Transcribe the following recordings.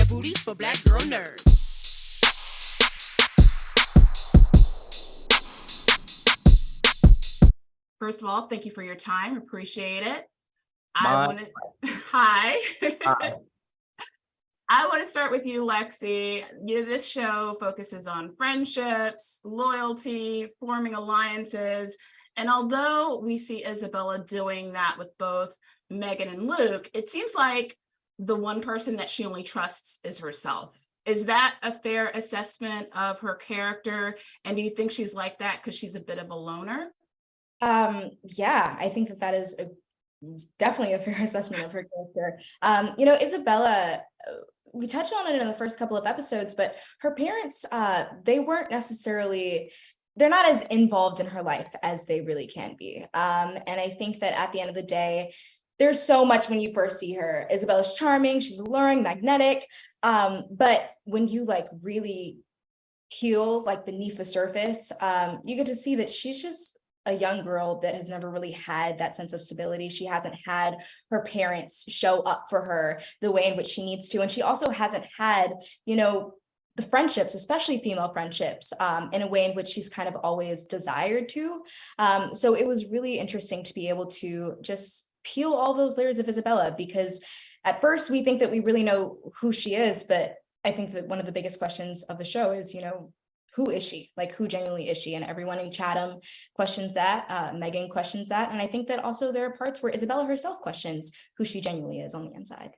booties for black girl nerds. First of all, thank you for your time. Appreciate it. Hi. Hi. I want to start with you, Lexi. This show focuses on friendships, loyalty, forming alliances. And although we see Isabella doing that with both Megan and Luke, it seems like the one person that she only trusts is herself. Is that a fair assessment of her character? And do you think she's like that because she's a bit of a loner? Yeah, I think that is definitely a fair assessment of her character. Isabella, we touched on it in the first couple of episodes, but her parents, they weren't necessarily, they're not as involved in her life as they really can be. And I think that at the end of the day, there's so much when you first see her. Isabella's charming, she's alluring, magnetic. But when you really peel beneath the surface, you get to see that she's just a young girl that has never really had that sense of stability. She hasn't had her parents show up for her the way in which she needs to. And she also hasn't had, the friendships, especially female friendships, in a way in which she's kind of always desired to. So it was really interesting to be able to just peel all those layers of Isabella, because at first we think that we really know who she is, but I think that one of the biggest questions of the show is, who is she? Who genuinely is she? And everyone in Chatham questions that. Megan questions that. And I think that also there are parts where Isabella herself questions who she genuinely is on the inside.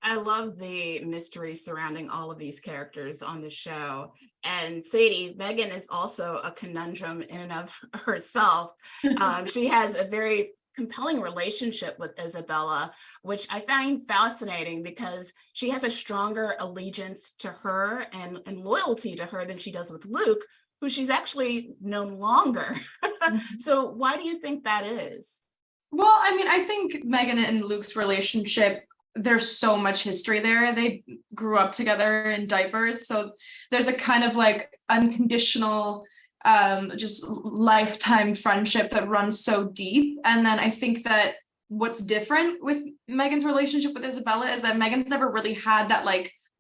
I love the mystery surrounding all of these characters on the show. And Sadie, Megan is also a conundrum in and of herself. She has a very compelling relationship with Isabella, which I find fascinating because she has a stronger allegiance to her and loyalty to her than she does with Luke, who she's actually known longer. So why do you think that is? Well, I think Megan and Luke's relationship, there's so much history there. They grew up together in diapers. So there's a kind of unconditional just lifetime friendship that runs so deep. And then I think that what's different with Megan's relationship with Isabella is that Megan's never really had that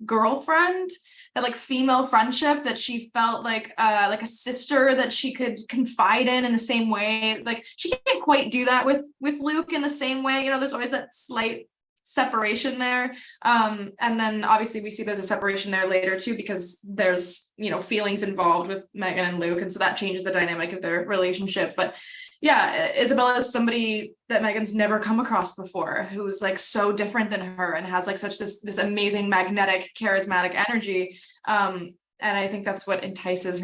girlfriend, that female friendship that she felt like a sister that she could confide in the same way. She can't quite do that with Luke in the same way. There's always that slight separation there, and then obviously we see there's a separation there later too, because there's feelings involved with Megan and Luke, and so that changes the dynamic of their relationship. But yeah, Isabella is somebody that Megan's never come across before, who's so different than her and has such this amazing magnetic charismatic energy, and I think that's what entices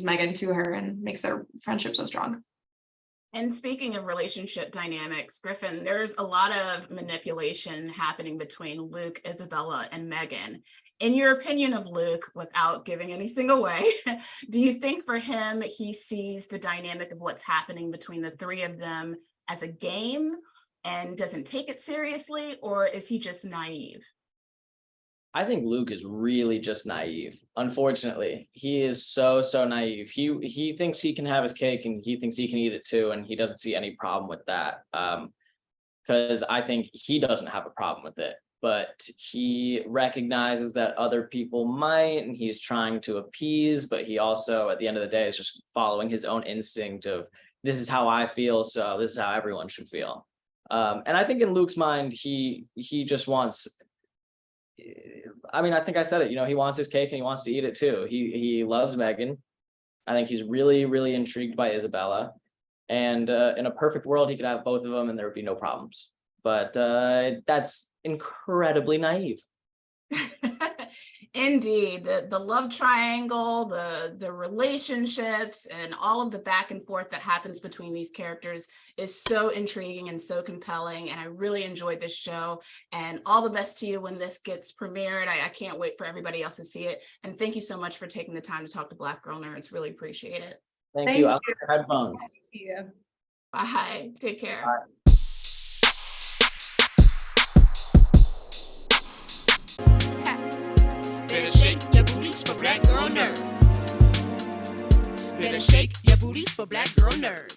Megan to her and makes their friendship so strong. And speaking of relationship dynamics, Griffin, there's a lot of manipulation happening between Luke, Isabella, and Megan. In your opinion of Luke, without giving anything away, do you think for him, he sees the dynamic of what's happening between the three of them as a game and doesn't take it seriously, or is he just naive? I think Luke is really just naive. Unfortunately, he is so naive. He thinks he can have his cake and he thinks he can eat it too, and he doesn't see any problem with that. Because I think he doesn't have a problem with it, but he recognizes that other people might, and he's trying to appease. But he also, at the end of the day, is just following his own instinct of this is how I feel, so this is how everyone should feel. And I think in Luke's mind, he just wants. I think I said it, he wants his cake and he wants to eat it too. He loves Megan. I think he's really intrigued by Isabella. And in a perfect world, he could have both of them and there would be no problems. But that's incredibly naive. Indeed, the love triangle, the relationships, and all of the back and forth that happens between these characters is so intriguing and so compelling. And I really enjoyed this show. And all the best to you when this gets premiered. I can't wait for everybody else to see it. And thank you so much for taking the time to talk to Black Girl Nerds. Really appreciate it. Thank you. I'll put headphones. Thank you. Bye. Take care. Bye. Better shake your booties for Black Girl Nerds. Better shake your booties for Black Girl Nerds.